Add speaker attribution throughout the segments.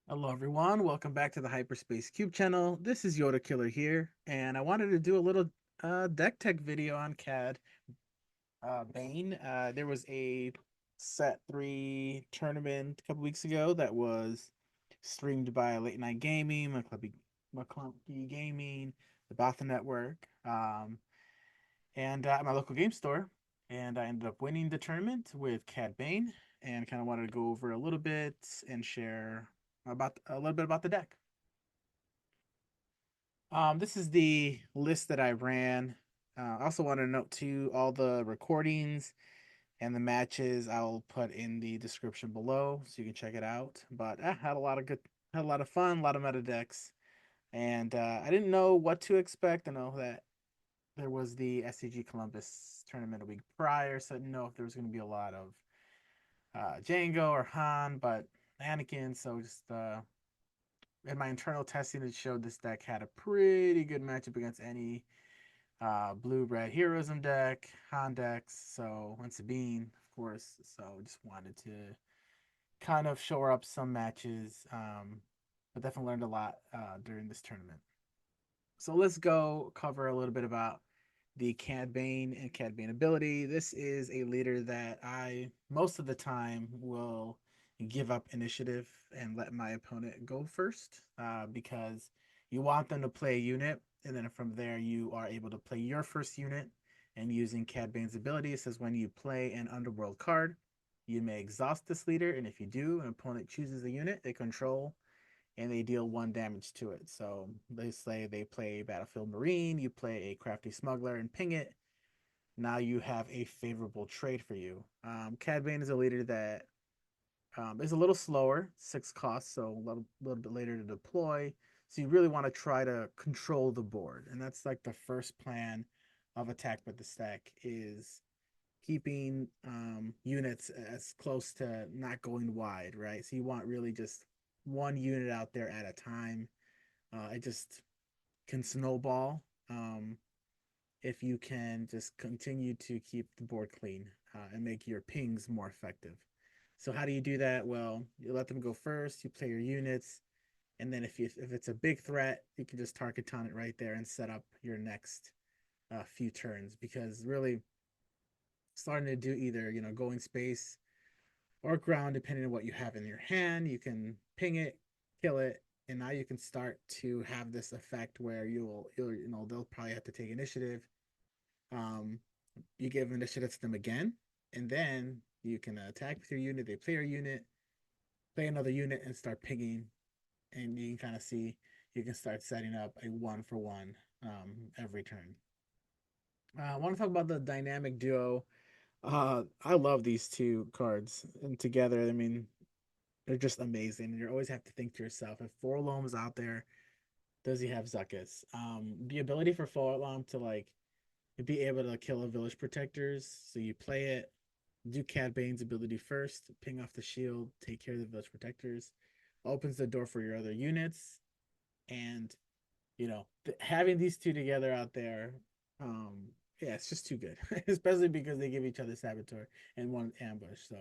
Speaker 1: Hello everyone, welcome back to the Hyperspace Cube channel. This is Yoda Killer here, and I wanted to do a little deck tech video on Cad Bane. There was a set 3 tournament a couple weeks ago that was streamed by Late Night Gaming, Maklunky Gaming, the Botha Network, and at my local game store. And I ended up winning the tournament with Cad Bane, and kind of wanted to go over a little bit and share about a little bit about the deck. This is the list that I ran. I also want to note too all the recordings and the matches I'll put in the description below so you can check it out. But I had a lot of fun, a lot of meta decks, and I didn't know what to expect. I know that there was the SCG Columbus tournament a week prior, so I didn't know if there was going to be a lot of Jango or Han, but Anakin. So just in my internal testing, it showed this deck had a pretty good matchup against any blue red heroism deck, Han decks, so and Sabine, of course. So just wanted to kind of shore up some matches. But definitely learned a lot during this tournament. So let's go cover a little bit about the Cad Bane and Cad Bane ability. This is a leader that I most of the time will give up initiative and let my opponent go first because you want them to play a unit, and then from there you are able to play your first unit. And using Cad Bane's ability, it says when you play an Underworld card, you may exhaust this leader, and if you do, an opponent chooses a unit they control and they deal 1 damage to it. So they say they play Battlefield Marine, you play a Crafty Smuggler and ping it. Now you have a favorable trade for you. Cad Bane is a leader that is a little slower, 6 costs, so little bit later to deploy. So you really want to try to control the board, and that's like the first plan of attack with the stack is keeping units as close to not going wide, right? So you want really just 1 unit out there at a time. It just can snowball if you can just continue to keep the board clean and make your pings more effective. So how do you do that? Well, you let them go first. You play your units, and then if it's a big threat, you can just target on it right there and set up your next few turns. Because really, starting to do either going space or ground, depending on what you have in your hand. You can ping it, kill it, and now you can start to have this effect where they'll probably have to take initiative. Um, you give initiative to them again, and then you can attack with your unit. They play your unit, play another unit, and start pinging. And you can kind of see you can start setting up a 1 for 1 every turn. I want to talk about the dynamic duo. I love these two cards, and together, I mean, they're just amazing. And you always have to think to yourself, if Forlom's out there, does he have Zuckuss? The ability for Forlom to like be able to kill a village protectors. So you play it, do Cad Bane's ability first, ping off the shield, take care of the village protectors, opens the door for your other units, and having these two together out there, yeah, it's just too good, especially because they give each other saboteur and one ambush. So,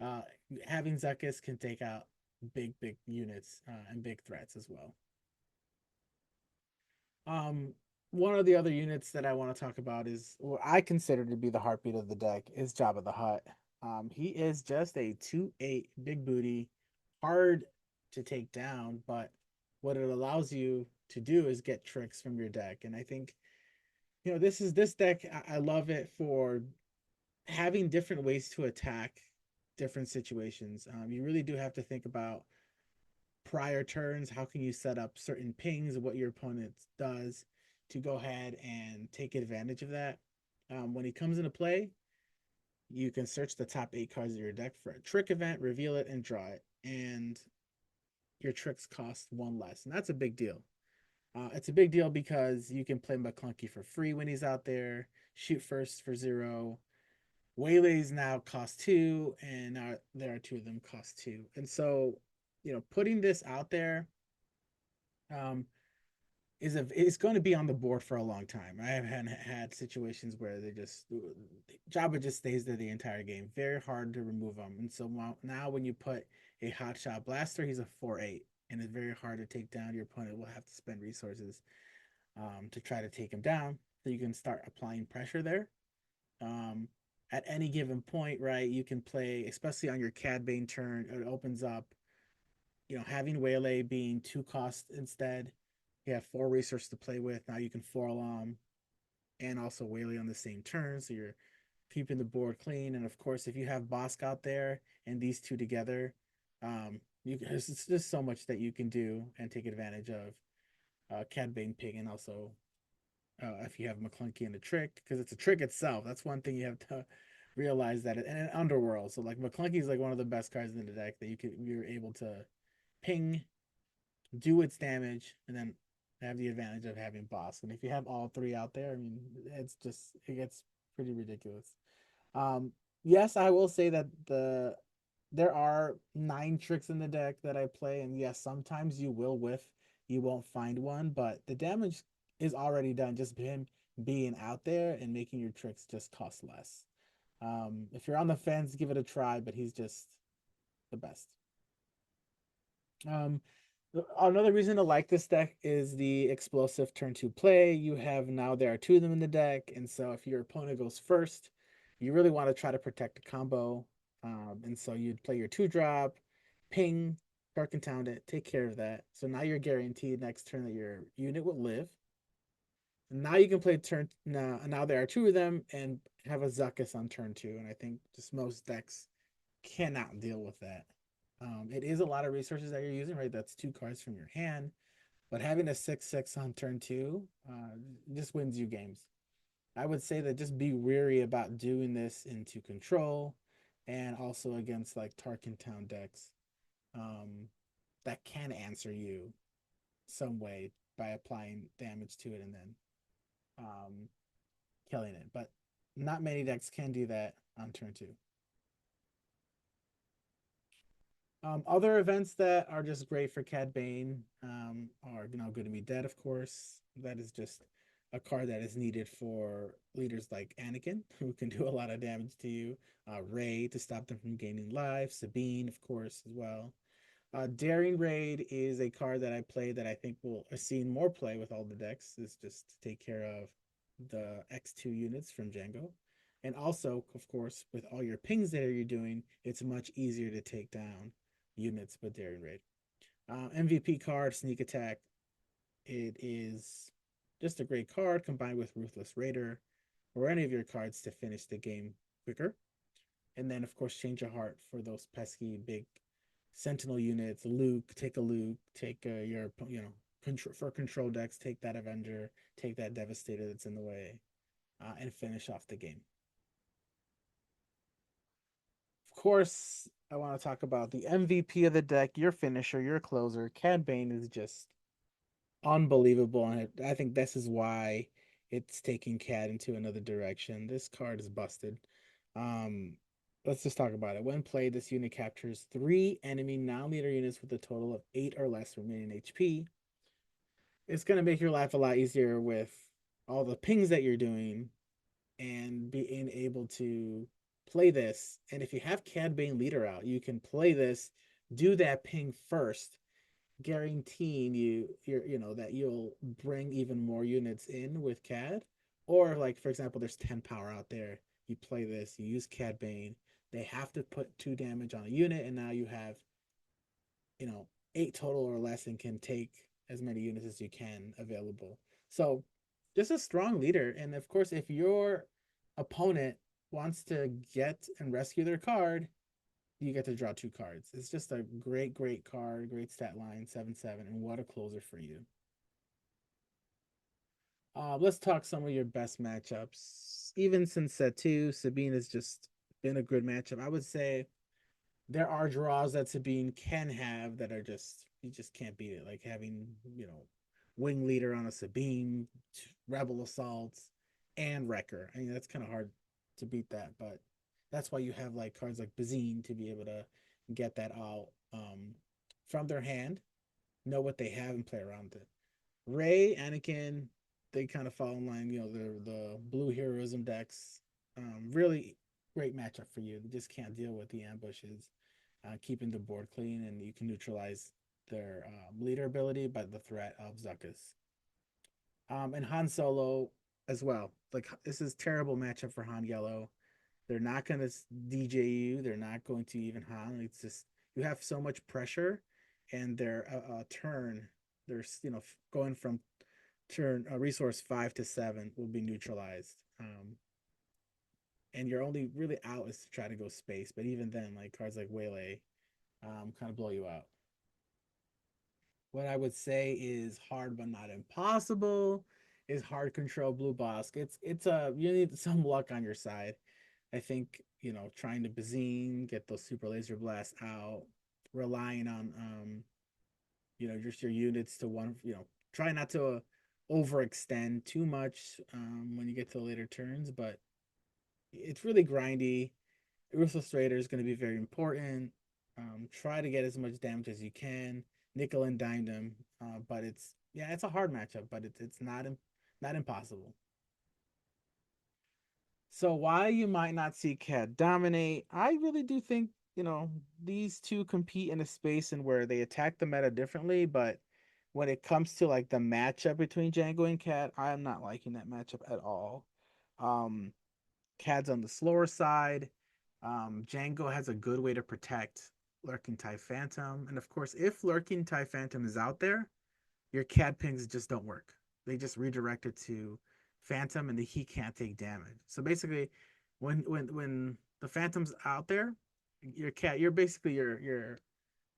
Speaker 1: uh, having Zuckuss can take out big units and big threats as well. Um, One of the other units that I want to talk about is what I consider to be the heartbeat of the deck is Jabba the Hutt. He is just a 2/8 big booty, hard to take down, but what it allows you to do is get tricks from your deck. And I think, this deck, I love it for having different ways to attack different situations. You really do have to think about prior turns, how can you set up certain pings, what your opponent does to go ahead and take advantage of that. When he comes into play, you can search the top 8 cards of your deck for a trick event, reveal it, and draw it. And your tricks cost 1 less. And that's a big deal. It's a big deal because you can play Maklunky for free when he's out there, shoot first for 0. Waylays now cost 2, and now there are 2 of them cost 2. And so, putting this out there um, is going to be on the board for a long time. I haven't had situations where Jabba just stays there the entire game. Very hard to remove him. And so now when you put a hot shot blaster, he's a 4/8. and it's very hard to take down. Your opponent will have to spend resources to try to take him down. So you can start applying pressure there. Um, at any given point, right, you can play, especially on your Cad Bane turn, it opens up, having Waylay being 2 cost instead. You have 4 resources to play with. Now you can 4 alarm and also Waylay on the same turn. So you're keeping the board clean. And of course, if you have Bosk out there and these two together, there's just so much that you can do and take advantage of. Cad Bane Pig, and also if you have Maklunky and the trick, because it's a trick itself. That's one thing you have to realize that, and an underworld. So like Maklunky is like one of the best cards in the deck that you're able to ping, do its damage, and then have the advantage of having boss. And if you have all three out there, I mean, it gets pretty ridiculous. Yes, I will say that there are 9 tricks in the deck that I play, and yes, sometimes you will whiff, you won't find one, but the damage is already done just him being out there and making your tricks just cost less. If you're on the fence, give it a try, but he's just the best. Um, Another reason to like this deck is the explosive turn 2 play. You have now there are 2 of them in the deck, and so if your opponent goes first, you really want to try to protect the combo. And so you'd play your 2 drop, ping, dark and town it, take care of that. So now you're guaranteed next turn that your unit will live. And now you can play turn now there are 2 of them and have a Zuckus on turn 2. And I think just most decks cannot deal with that. It is a lot of resources that you're using, right? That's 2 cards from your hand, but having a 6/6 on turn 2 just wins you games. I would say that just be weary about doing this into control, and also against like Tarkin Town decks um, that can answer you some way by applying damage to it and then um, killing it. But not many decks can do that on turn 2. Other events that are just great for Cad Bane are Good to Be Dead, of course. That is just a card that is needed for leaders like Anakin, who can do a lot of damage to you. Rey to stop them from gaining life. Sabine, of course, as well. Daring Raid is a card that I play that I think will see more play with all the decks. Is just to take care of the X2 units from Jango. And also, of course, with all your pings that you're doing, it's much easier to take down units with Daring Raid. MVP card, Sneak Attack. It is just a great card combined with Ruthless Raider or any of your cards to finish the game quicker. And then, of course, Change Your Heart for those pesky big Sentinel units. Luke, take a Luke, take your, for control decks, take that Avenger, take that Devastator that's in the way, and finish off the game. Of course, I want to talk about the MVP of the deck, your finisher, your closer. Cad Bane is just unbelievable, and I think this is why it's taking Cad into another direction. This card is busted. Um, let's just talk about it. When played, this unit captures 3 enemy non-leader units with a total of 8 or less remaining HP. It's gonna make your life a lot easier with all the pings that you're doing and being able to play this. And if you have Cad Bane leader out, you can play this, do that ping first, guaranteeing that you'll bring even more units in with Cad. Or like for example, there's 10 power out there. You play this, you use Cad Bane. They have to put 2 damage on a unit, and now you have you know 8 total or less, and can take as many units as you can available. So just a strong leader. And of course, if your opponent wants to get and rescue their card, you get to draw 2 cards. It's just a great card, great stat line, 7/7, and what a closer for you. Let's talk some of your best matchups. Even since set 2, Sabine has just been a good matchup. I would say there are draws that Sabine can have that are just you just can't beat it. Like having wing leader on a Sabine, rebel assaults, and wrecker. I mean that's kind of hard to beat that, but that's why you have like cards like Bazine to be able to get that out from their hand, know what they have, and play around it. Rey, Anakin, they kind of fall in line. The blue heroism decks. Really great matchup for you. They just can't deal with the ambushes, keeping the board clean, and you can neutralize their leader ability by the threat of Zuckuss. And Han Solo as well. Like this is terrible matchup for Han Yellow. They're not going to DJ you. They're not going to even Han. It's just you have so much pressure, and their turn, there's going from turn resource 5 to 7 will be neutralized. And your only really out is to try to go space. But even then, like cards like Waylay, kind of blow you out. What I would say is hard but not impossible is hard control blue boss. It's a you need some luck on your side. I think trying to Bazine, get those super laser blasts out, relying on just your units to try not to overextend too much when you get to the later turns, but it's really grindy. Ruthless Raider is going to be very important. Try to get as much damage as you can. Nickel and dime them, but it's a hard matchup, but it's not impossible. So why you might not see Cad dominate, I really do think these two compete in a space and where they attack the meta differently, but when it comes to like the matchup between Jango and Cad, I am not liking that matchup at all. Um, Cad's on the slower side. Jango has a good way to protect Lurking TIE Phantom. And of course, if Lurking TIE Phantom is out there, your Cad pings just don't work. They just redirect it to Phantom and he can't take damage. So basically, when the Phantom's out there, you're basically your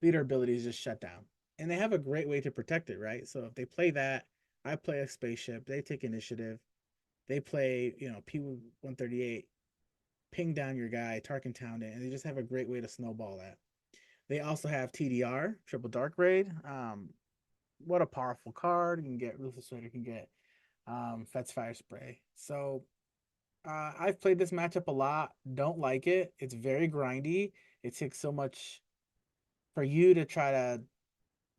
Speaker 1: leader ability is just shut down. And they have a great way to protect it, right? So if they play that, I play a spaceship, they take initiative, they play, P138, ping down your guy, Tarkin Town it, and they just have a great way to snowball that. They also have TDR, Triple Dark Raid. What a powerful card. You can get Ruthless Raider, you can get Fet's Fire Spray. So I've played this matchup a lot. Don't like it. It's very grindy. It takes so much for you to try to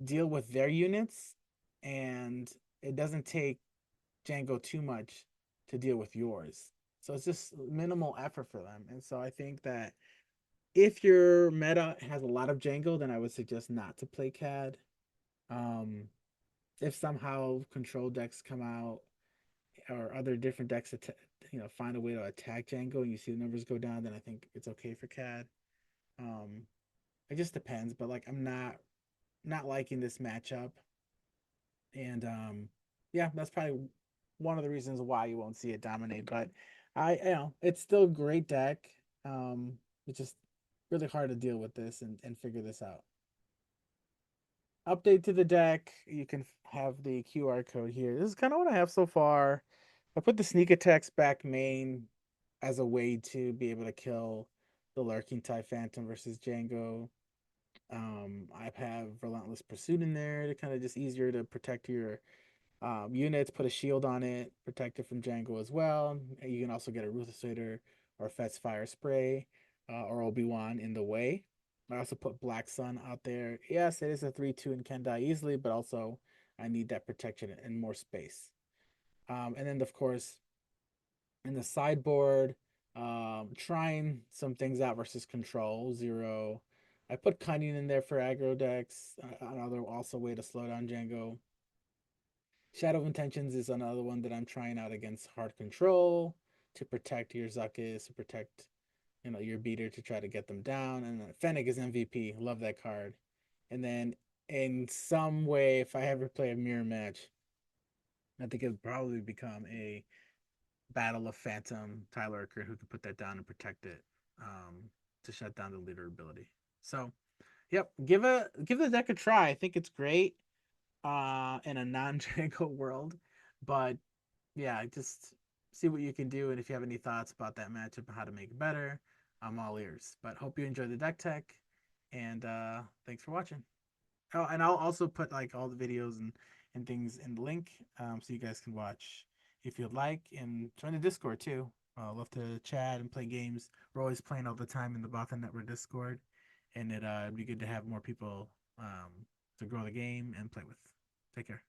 Speaker 1: deal with their units, and it doesn't take Jango too much to deal with yours. So it's just minimal effort for them. And so I think that if your meta has a lot of Jango, then I would suggest not to play Cad. Um, if somehow control decks come out or other different decks find a way to attack Jango and you see the numbers go down, then I think it's okay for Cad. Um, it just depends, but like I'm not liking this matchup, and yeah, that's probably one of the reasons why you won't see it dominate. But it's still a great deck. It's just really hard to deal with this and figure this out. Update to the deck. You can have the QR code here. This is kind of what I have so far. I put the sneak attacks back main as a way to be able to kill the Lurking TIE Phantom versus Jango. I have Relentless Pursuit in there to kind of just easier to protect your units, put a shield on it, protect it from Jango as well. You can also get a Ruthless Raider or Fet's Fire Spray or Obi-Wan in the way. I also put Black Sun out there. Yes, it is a 3/2 and can die easily, but also I need that protection and more space. And then, of course, in the sideboard, trying some things out versus control, zero. I put Cunning in there for aggro decks, another also way to slow down Jango. Shadow of Intentions is another one that I'm trying out against hard control to protect your Zuckuss, to protect your beater to try to get them down. And then Fennec is MVP. Love that card. And then in some way, if I ever play a mirror match, I think it'll probably become a Battle of Phantom Tyler Urker who can put that down and protect it to shut down the leader ability. So, yep, give the deck a try. I think it's great in a non-Jango world, but yeah, just see what you can do, and if you have any thoughts about that matchup and how to make it better, I'm all ears. But hope you enjoy the deck tech, and thanks for watching. Oh, and I'll also put like all the videos and things in the link, so you guys can watch if you'd like, and join the Discord too. Love to chat and play games. We're always playing all the time in the Bothan Network Discord, and it'd be good to have more people to grow the game and play with. Take care.